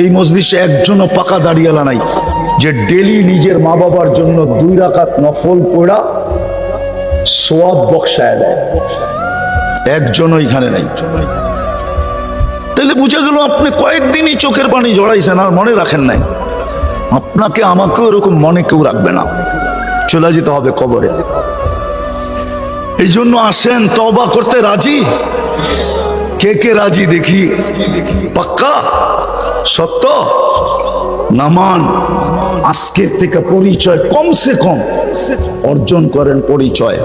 এই মজলিসে একজনও পাকা দাঁড়িয়ালা নাই যে ডেলি নিজের মা বাবার জন্য 2 রাকাত নফল পড়া সওয়াব বখশায় দেয়, একজনও এখানে নাই। তাহলে বুঝা গেল আপনি কয়েকদিনই চোখের পানি জড়াইছেন আর মনে রাখেন নাই। আপনাকে আমাকেও এরকম মনে কেউ রাখবে না, চলে যেতে হবে কবরে। এই জন্য আসেন, তওবা করতে রাজি? কে কে রাজি দেখি? পাক্কা সত্য? নামান আজকের থেকে পরিচয় কমসে কম অর্জন করেন। পরিচয়,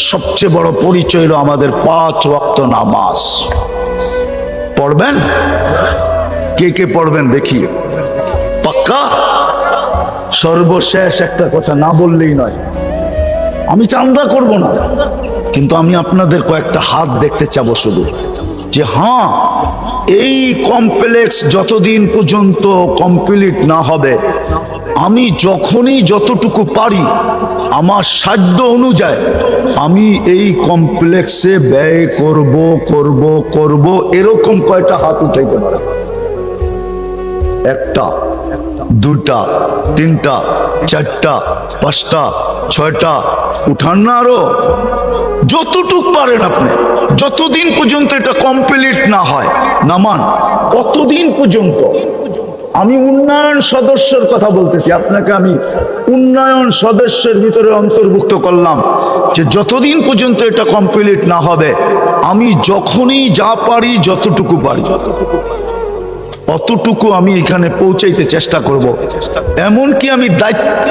সবচেয়ে বড় পরিচয় হলো আমাদের 5 ওয়াক্ত নামাজ পড়বেন। কে কে পড়বেন দেখি? পাক্কা? সর্বশেষ একটা কথা না বললেই নয়, আমি চান্দা করব না, কিন্তু আমি আপনাদের কয়েকটা হাত দেখতে চাবো শুধু, যে হ্যাঁ এই কমপ্লেক্স যতদিন পর্যন্ত কমপ্লিট না হবে, আমি যখনই যতটুকু পারি আমার সাধ্য অনুযায়ী আমি এই কমপ্লেক্সে ব্যয় করব। এরকম কয়টা হাত উঠাইতে পারে? 1টা, 2টা, 3টা, 4টা, 5টা, 6টা, উঠান না আরো যতটুক পারেন আপনি। যতদিন পর্যন্ত এটা কমপ্লিট না হয় নামান, কতদিন পর্যন্ত। আমি উন্নয়ন সদস্যের কথা বলতেছি, আপনাকে আমি উন্নয়ন সদস্যের ভিতরে অন্তর্ভুক্ত করলাম, যে যতদিন পর্যন্ত এটা কমপ্লিট না হবে আমি যখনই যা পারি যতটুকু পারি অতটুকু আমি এখানে পৌঁছাইতে চেষ্টা করব। এমনকি আমি দায়িত্ব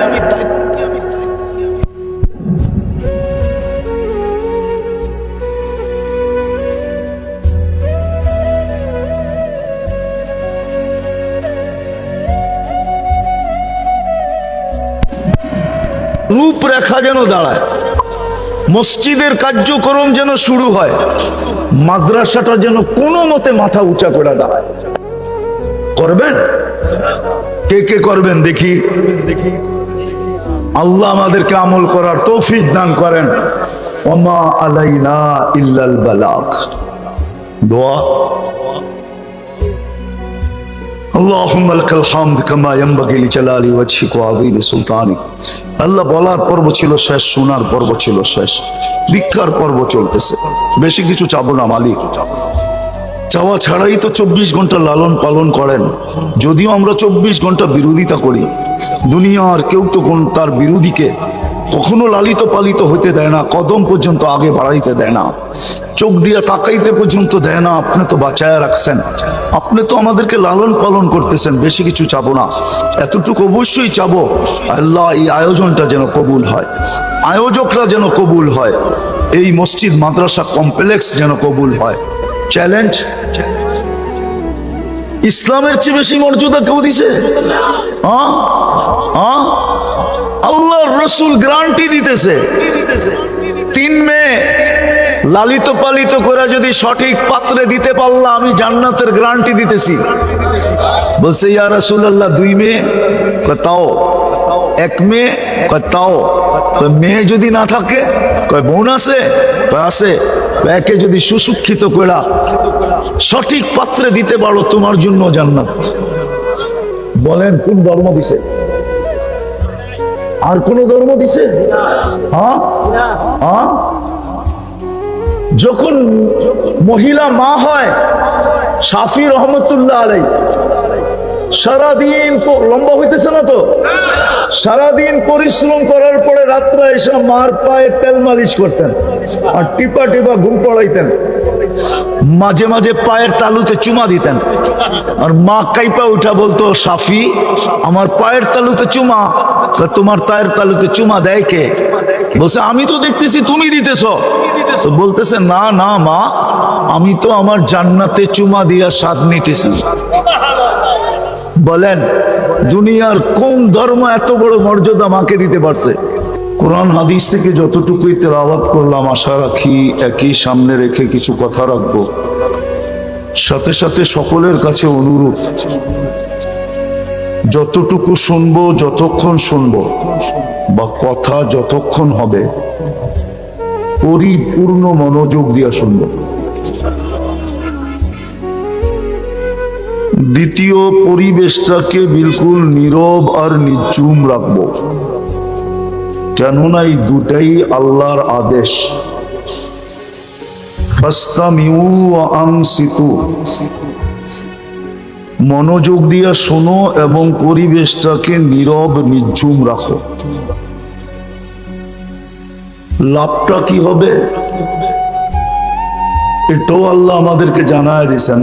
রূপরেখা যেন দাঁড়ায়, মসজিদের কার্যক্রম যেন শুরু হয়, মাদ্রাসাটা যেন কোনো মতে মাথা উঁচা করে দাঁড়ায়। করবেন? কে কে করবেন দেখি? আল্লাহ আমাদেরকে আমল করার তৌফিক দান করেন। ওমা আলাইনা ইল্লাল বালাগ। দোয়া। اللهم لك الحمد كما ينبغي لجلال وجهك وعظيم سلطانك। আল্লাহ বলার পর্ব ছিল শেষ, শোনার পর্ব ছিল শেষ, ভিক্ষার পর্ব চলতেছে। বেশি কিছু চাবো না মালিক, চাওয়া ছাড়াই তো 24 ঘন্টা লালন পালন করেন। যদিও আমরা 24 ঘন্টা বিরোধিতা করি, দুনিয়ার কেউ তো তার বিরোধীকে কখনো লালিত পালিত হইতে দেয় না, কদম পর্যন্ত আগে বাড়াইতে দেয় না, চোখ দিয়া তাকাইতে পর্যন্ত দেয় না। আপনি তো বাঁচায়া রাখছেন, আপনি তো আমাদেরকে লালন পালন করতেছেন। বেশি কিছু চাবো না, এতটুকু অবশ্যই চাবো, আল্লাহ এই আয়োজনটা যেন কবুল হয়, আয়োজকরা যেন কবুল হয়, এই মসজিদ মাদ্রাসা কমপ্লেক্স যেন কবুল হয়। চ্যালেঞ্জ, ইসলামের চেয়ে বেশি মর্যাদা কেউ দিছে? আল্লাহর রাসূল গ্যারান্টি দিতেছে, 3 মেয়ে লালিত পালিত করে যদি সঠিক পাত্রে দিতে পারলাম আমি জান্নাতের গ্যারান্টি দিতেছি। বলছে ইয়া রাসূলুল্লাহ 2 মেয়ে? কয় তাও। 1 মেয়ে? কয় তাও। মেয়ে যদি না থাকে? কয় বোন আছে? কয় আছে। একে যদি সুশিক্ষিত কইরা সঠিক পাত্রে দিতে পারো তোমার জন্য জান্নাত। বলেন কোন ধর্ম দিছে? আর কোন ধর্ম দিছে? যখন মহিলা মা হয়, শাফি রহমতুল্লাহ আলাইহি সারাদিন লম্বা হইতেছে না তো, সারাদিন পরিশ্রম করার পরে রাত্রে এসে মার পায়ে তেল মালিশ করতেন আর টিপা টিপা ঘুম পড়াইতেন, মাঝে মাঝে পায়ের তালুতে চুমা দিতেন। আর মা কাইপা উঠা বলতো, শাফি আমার পায়ের তালুতে চুমা। তোমার পায়ের তালুতে চুমা দেয় কে? বলছে আমি তো দেখতেছি তুমি দিতেছ। বলতেছে না না মা, আমি তো আমার জান্নাতে চুমা দিয়া স্বাদ নিতেছি। বলেন দুনিয়ার কোন ধর্ম এত বড় মর্যাদা মাকে দিতে পারছে? কোরআন হাদিস থেকে যতটুকুই তেলাওয়াত করলাম, আশা রাখি একই সামনে রেখে কিছু কথা রাখবো। সাথে সাথে সকলের কাছে অনুরোধ, যতটুকু শুনবো, যতক্ষণ শুনবো বা কথা যতক্ষণ হবে পরিপূর্ণ মনোযোগ দিয়ে শুনবো। দ্বিতীয়, পরিবেশটাকে বিলকুল নীরব আর নিঝুম রাখবো, কেননা এই দুটাই আল্লাহর আদেশ। ফাসতামিউ ওয়া আনসিতু, মনোযোগ দিয়া শোনো এবং পরিবেশটাকে নীরব নিঝুম রাখো। লাভটা কি হবে এটাও আল্লাহ আমাদেরকে জানায় দিয়েছেন,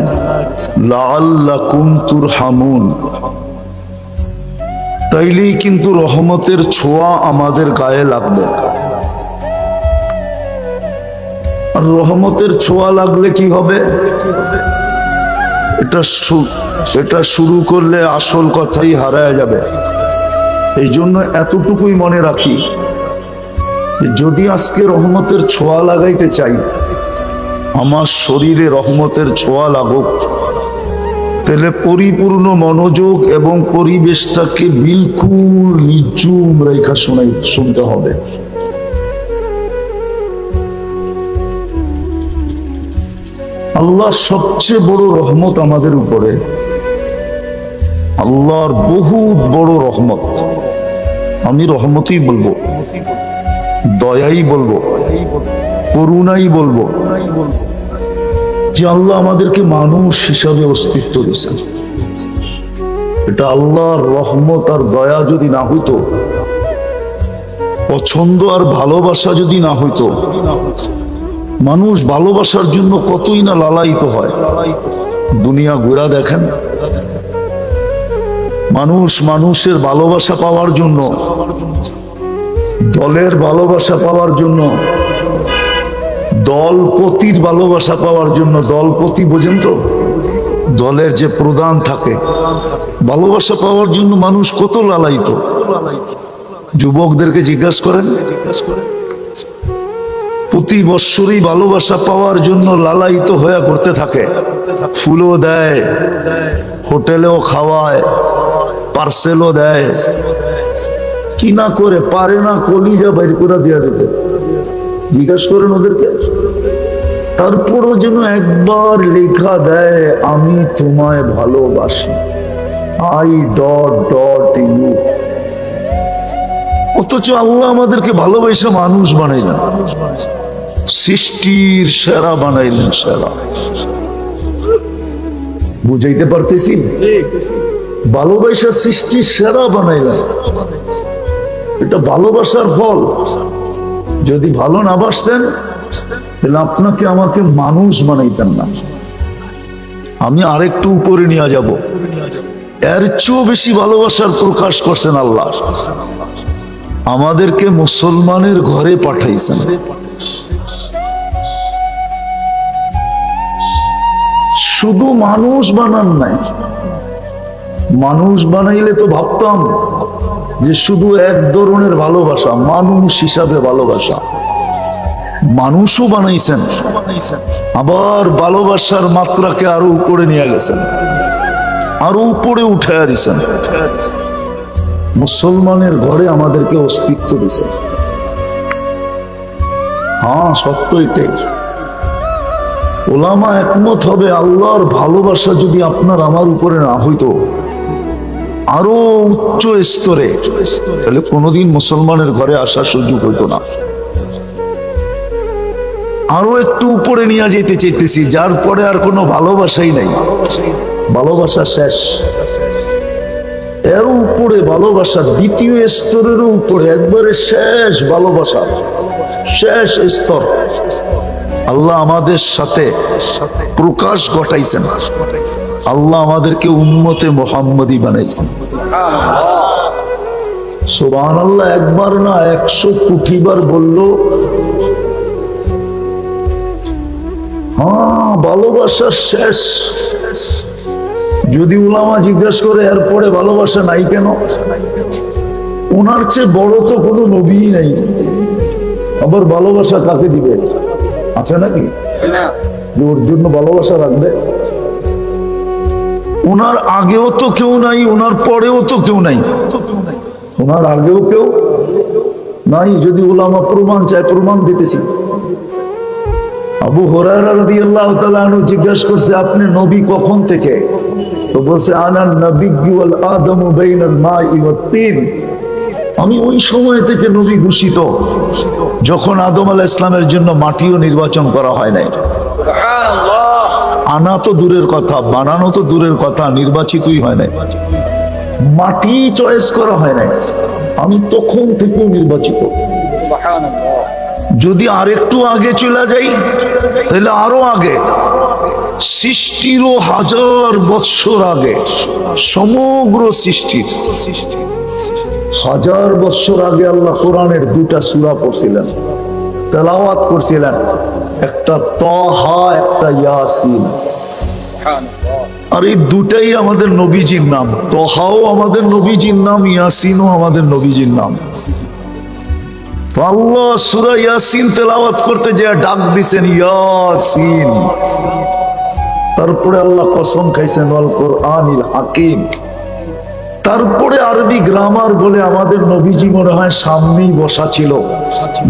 লাআল্লাকুম তুরহামুন। তাইলেই কিন্তু রহমতের ছোঁয়া আমাদের গায়ে লাগবে। আর রহমতের ছোঁয়া লাগলে কি হবে, এটা শুরু করলে আসল কথাই হারায় যাবে। এই জন্য এতটুকুই মনে রাখি, যদি আজকে রহমতের ছোঁয়া লাগাইতে চাই, আমার শরীরে রহমতের ছোঁয়া লাগুক, তাহলে পরিপূর্ণ মনোযোগ এবং পরিবেশটাকে বিলকুল নিঝুম রেখা শুনতে হবে। আল্লাহর সবচেয়ে বড় রহমত আমাদের উপরে, আল্লাহর বহুত বড় রহমত। আমি রহমতই বলবো, দয়াই বলবো, করুণাই বলবো, যে আল্লাহ আমাদেরকে মানুষ হিসাবে অস্তিত্ব দিয়েছেন। এটা আল্লাহর রহমত আর দয়া যদি না হইতো, পছন্দ আর ভালোবাসা যদি না হইতো, মানুষ ভালোবাসার জন্য কতই না লালায়িত হয়। দুনিয়া ঘুরা দেখেন, মানুষ মানুষের ভালোবাসা পাওয়ার জন্য, দলের ভালোবাসা পাওয়ার জন্য, দলপতির ভালোবাসা পাওয়ার জন্য, দলপতি বোঝেন তো, দলের যে প্রধান থাকে, ভালোবাসা পাওয়ার জন্য মানুষ কত লালায়িত। যুবকদেরকে জিজ্ঞাসা করেন, প্রতি বৎসরই ভালোবাসা পাওয়ার জন্য লালায়িত হয়ে করতে থাকে। ফুলও দেয়, হোটেলেও খাওয়ায়, পার্সেলও দেয়, কি না করে পারে না কলিজা বাইর করে দেওয়া যেতে। জিজ্ঞাসা করেন ওদেরকে। তারপরও যেন একবার লেখা দেয়, আমি তোমায় ভালোবাসি, I.ইউ। অথচ আল্লাহ আমাদেরকে ভালোবাসা মানুষ বানাইলেন, সৃষ্টির সেরা বানাইলেন, সেরা। বুঝাইতে পারতেছি? ভালোবাসা সৃষ্টির সেরা বানাইলেন, এটা ভালোবাসার ফল। যদি ভালো না বাসতেন তাহলে আপনাকে আমাকে মানুষ বানাইতেন না। আমি আরেকটু উপরে নিয়ে যাব, এর চেয়েও বেশি ভালোবাসার প্রকাশ করছেন আল্লাহ। আমাদেরকে মুসলমানের ঘরে পাঠাইছেন। শুধু মানুষ বানান নাই, মানুষ বানাইলে তো ভাবতাম যে শুধু এক ধরনের ভালোবাসা, মানুষ হিসাবে ভালোবাসা। মানুষও বানাইছেন, আবার ভালোবাসার মাত্রাকে আরো উপরে নিয়ে গেছেন, আরো উপরে উঠাইয়া দিছেন। মুসলমানের ঘরে আমাদেরকে অস্তিত্ব দিয়েছেন। হ্যাঁ, সত্য এটাই। ওলামা একমত হবে, আল্লাহর ভালোবাসা যদি আপনার আমার উপরে না হইতো, আরো উচ্চ স্তরে, তাহলে কোনোদিন মুসলমানের ঘরে আসার সুযোগ হইতো না। আরো একটু উপরে নিয়ে যেতে চাইতেছি, যার পরে আর কোনো ভালোবাসাই নাই, ভালোবাসা শেষ। এর উপরে ভালোবাসা দ্বিতীয় স্তরেরও উপরে, একবারে শেষ ভালোবাসা, শেষ স্তর। আল্লাহ আমাদের সাথে প্রকাশ ঘটাইছেন, আল্লাহ আমাদেরকে উম্মতে মুহাম্মদী বানাইছেন। সুবহানাল্লাহ। একবার না 100 কোটি বার বলল। হ্যাঁ, ভালোবাসা শেষ। যদি উলামা জিজ্ঞাসা করে এরপরে ভালোবাসা নাই কেন, ওনার চেয়ে বড় তো কোনো নবী নাই, আবার ভালোবাসা কাকে দিবে? আছে নাকি ওর জন্য ভালোবাসা রাখবে? ওনার আগেও তো কেউ নাই, ওনার পরেও তো কেউ নাই, ওনার আগেও কেউ নাই। যদি উলামা প্রমাণ চায়, প্রমাণ দিতেছি। আবু হুরায়রা রাদিয়াল্লাহু তাআলা আনহু জিজ্ঞাসা করছে, আপনি নবী কখন থেকে? তো বলছে, আনা নাবিয়্যু ওয়াল আদামু বাইনাল মাই ওয়াত তিন। আমি ওই সময় থেকে নবী ঘোষিত যখন আদম আলাইহিস সালামের জন্য মাটিও নির্বাচন করা হয় নাই। আনা তো দূরের কথা, বানানো তো দূরের কথা, নির্বাচিতই হয় নাই, মাটি চয়েস করা হয় নাই। আমি তখন থেকেও নির্বাচিত। যদি আরেকটু আগে চলে যাই তাহলে আরো আগে, সৃষ্টিরও 1000 বৎসর আগে, সমগ্র সৃষ্টির 1000 বৎসর আগে আল্লাহ কোরআনের 2টা সূরা পড়ছিলেন, তেলাওয়াত করছিলেন, একটা তাহা, একটা ইয়াসিন। আর এই দুটাই আমাদের নবীজির নাম। তাহাও আমাদের নবীজির নাম, ইয়াসিনও আমাদের নবীজির নাম। আল্লাহ সূরা ইয়াসিন তেলাওয়াত করতে যে ডাক দিছেন, ইয়াসিন। তারপরে আল্লাহ কসম খাইছেন, ওয়াল কোরআনিল হাকিম। তারপরে আরবি গ্রামার বলে আমাদের নবীজি মনে হয় সামনেই বসা ছিল,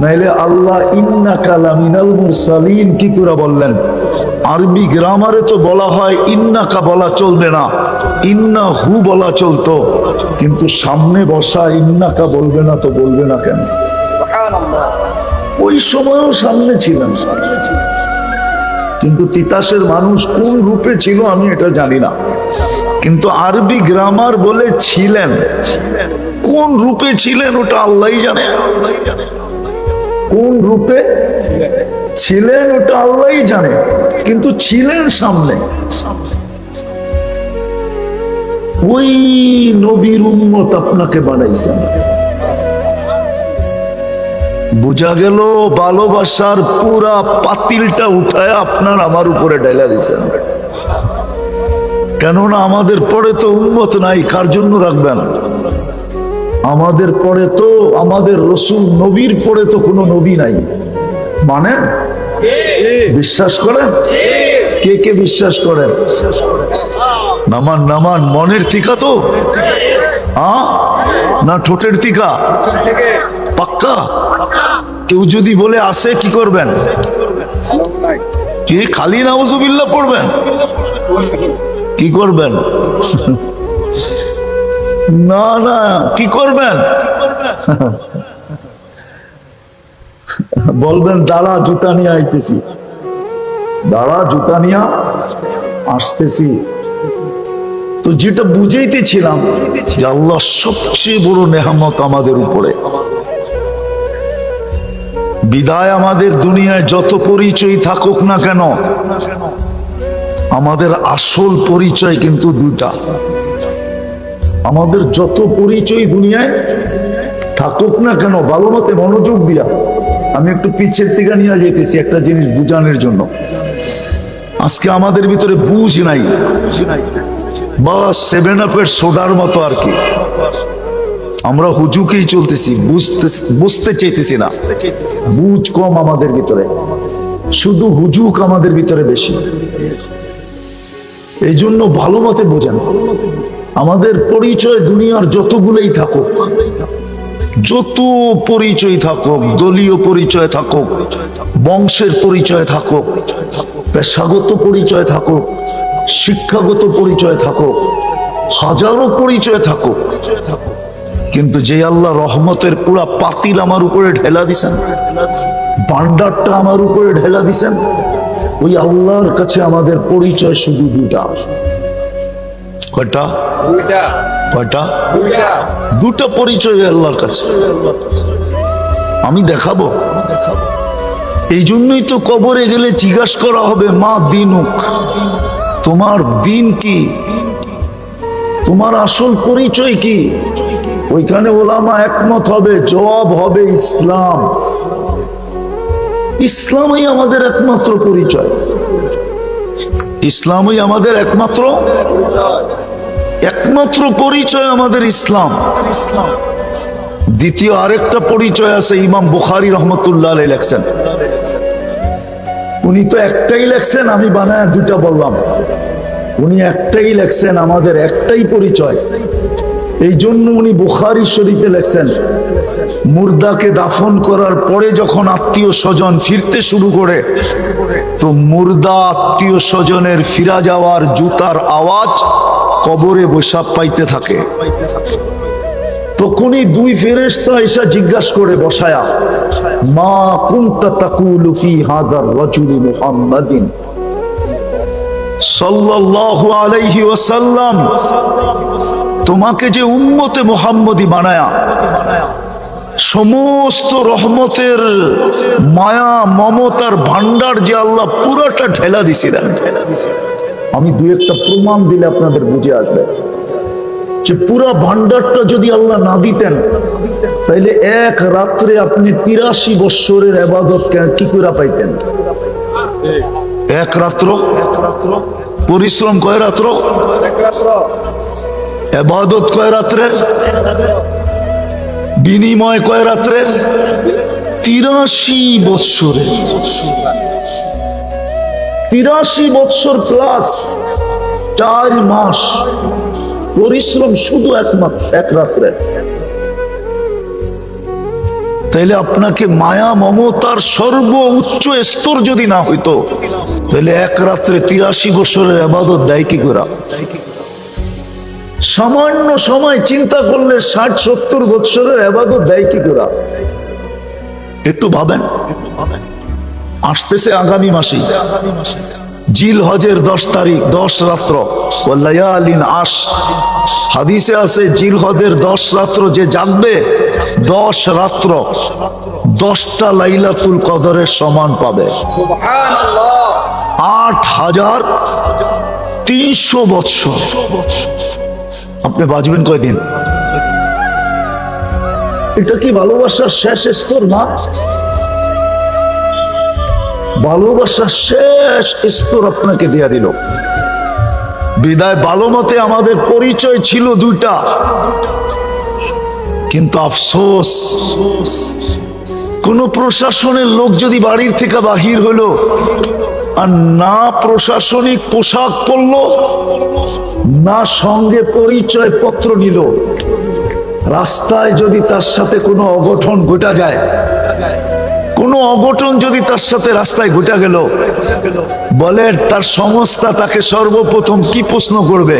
নাইলে আল্লাহ ইন্নাকা লামিনাল মুরসালিন কি করে বললেন? আরবি গ্রামারে তো বলা হয় ইন্নাকা বলা চলবে না, ইন্নাহু বলা চলতো, কিন্তু সামনে বসা ইন্নাকা বলবে না, তো বলবে না কেন? ওই সময়ও সামনে ছিলেন, কিন্তু তিতাসের মানুষ কোন রূপে ছিল আমি এটা জানি না, কিন্তু আরবি গ্রামার বলে ছিলেন। কোন রূপে ছিলেন ওটা আল্লাহই জানে। কোন রূপে ছিলেন ওটা আল্লাহই জানে, কিন্তু ছিলেন সামনে। ওই নবীর উম্মত আপনাকে বানাইছেন। বুঝা গেল ভালোবাসার পুরা পাতিলটা উঠায় আপনার আমার উপরে ঢেলা দিয়েছেন। কেননা আমাদের পরে তো উম্মত নাই, কার জন্য রাখবেন? আমাদের পরে তো, আমাদের রসুল নবীর পরে তো কোনো নবী নাই। মানে বিশ্বাস করেন? কে কে বিশ্বাস করেন? নামান নামান, মনের থিকা তো, না ঠোঁটের থিকা? পাক্কা? কেউ যদি বলে আসে কি করবেন? কি খালি নাউজুবিল্লাহ পড়বেন? কি করবেন? না না, কি করবেন? বলবেন দাঁড়া, জুতা নিয়ে আইতেছি, দাঁড়া, জুতা নিয়ে আসতেছি। তো যেটা বুঝাইতেছিলাম যে আল্লাহ সবচেয়ে বড় নেয়ামত আমাদের উপরে। বিদায় আমাদের দুনিয়ায় যত পরিচয় থাকুক না কেন, আমাদের আসল পরিচয় কিন্তু দুইটা। আমাদের যত পরিচয় দুনিয়ায় থাকুক না কেন, ভালো মতে মনোযোগ দিয়া আমি একটু পিছের থেকে নিয়ে যেতেছি একটা জিনিস বুঝানোর জন্য। আজকে আমাদের ভিতরে বুঝ নাই, বা 7 আপের সোডার মতো আর কি। আমরা হুজুকেই চলতেছি, বুঝতে চাইতেছি না। বুঝ কম আমাদের ভিতরে, শুধু হুজুক আমাদের ভিতরে বেশি। এই জন্য ভালো মতে বোঝেন, আমাদের পরিচয় দুনিয়ার যতগুলোই থাকুক, যত পরিচয় থাকুক, দলীয় পরিচয় থাকুক, বংশের পরিচয় থাকুক, পেশাগত পরিচয় থাকুক, শিক্ষাগত পরিচয় থাকুক, হাজারো পরিচয় থাকুক, কিন্তু যে আল্লাহ রহমতের পুরা পাতিল আমার উপরে ঢেলা দিছেন, ভান্ডারটা আমার উপরে ঢেলা দিছেন, ওই আল্লাহর কাছে আমাদের পরিচয় শুধু দুটা। কয়টা? কয়টা? দুটা পরিচয় আল্লাহর কাছে। আমি দেখাবো। এই জন্যই তো কবরে গেলে জিজ্ঞাসা করা হবে, মা দিনুক, তোমার দিন কি, তোমার আসল পরিচয় কি? ওইখানে ওলামা একমত হবে, জবাব হবে ইসলাম। ইসলামই আমাদের একমাত্র পরিচয়, ইসলামই আমাদের একমাত্র পরিচয় আমাদের ইসলাম। দ্বিতীয় আরেকটা পরিচয় আছে, ইমাম বুখারী রহমতুল্লাহ আলাইহি লেখছেন। উনি তো একটাই লেখছেন, আমি বানায় দুটা বললাম। উনি একটাই লেখছেন, আমাদের একটাই পরিচয়, এই জন্য উনি বুখারী শরীফে লেখছেন, মুর্দাকে দাফন করার পরে যখন আত্মীয় স্বজন ফিরতে শুরু করে, তো মুর্দা আত্মীয় স্বজনের ফিরা যাওয়ার জুতার আওয়াজ কবরে বসা পাইতে থাকে। তখনই দুই ফেরেশতা এসে জিজ্ঞাসা করে বসায়া, মা কুনতা তাকুলু ফি হাযার রাজুলি মুহাম্মাদিন সাল্লাল্লাহু আলাইহি ওয়াসাল্লাম, তোমাকে যে উম্মতে মুহাম্মদী বানায়া সমস্ত রহমতের মায়া মমতার ভান্ডার যে আল্লাহ পুরোটা ঢেলা দিছিলেন। আমি দুই একটা প্রমাণ দিলে আপনাদের বুঝে আসবে যে পুরা ভান্ডারটা যদি আল্লাহ না দিতেন, তাইলে এক রাত্রে আপনি 83 বৎসরের ইবাদত কি করে পাইতেন? এক রাত্র পরিশ্রম কয় রাত্র, ইবাদত কয় রাত্রের, বিনিময় কয় রাত্রের? 83 বৎসরের। 83 বৎসর প্লাস 4 মাস পরিশ্রম শুধু এক রাত্রে। তাইলে আপনাকে মায়া মমতার সর্বোচ্চ স্তর যদি না হইতো, তাহলে এক রাত্রে 83 বছরের ইবাদত দেয় কি করে? সামান্য সময় চিন্তা করলে 60-70 বছরের ইবাদত দেয় কি করে? একটু ভাবেন। আসতেছে আগামী মাসে জিল হজের 10 তারিখ, 10 রাত্র, ওয়ালায়ালিন আশ। হাদিসে আছে জিল হজের 10 রাত্র যে জাগবে, 10 রাত্র 10টা লাইলাতুল কদরের সমান পাবে। সুবহানাল্লাহ। 8300 বৎসর। আপনি বাঁচবেন কয়দিন? এটা কি ভালোবাসার শেষ স্তর না? ভালোবাসার শেষ স্তর আপনাকে দিয়া দিল। বিদায় ভালো মতে আমাদের পরিচয় ছিল দুইটা, কিন্তু আফসোস, কোন প্রশাসনের লোক যদি বাড়ির থেকে বাহির হলো আর না প্রশাসনিক পোশাক পরলো, না সঙ্গে পরিচয় পত্র নিল, রাস্তায় যদি তার সাথে কোনো অঘটন ঘটা যায়, কোনো অঘটন যদি তার সাথে রাস্তায় ঘটে গেল, বলে তার সংস্থা তাকে সর্বপ্রথম কি প্রশ্ন করবে?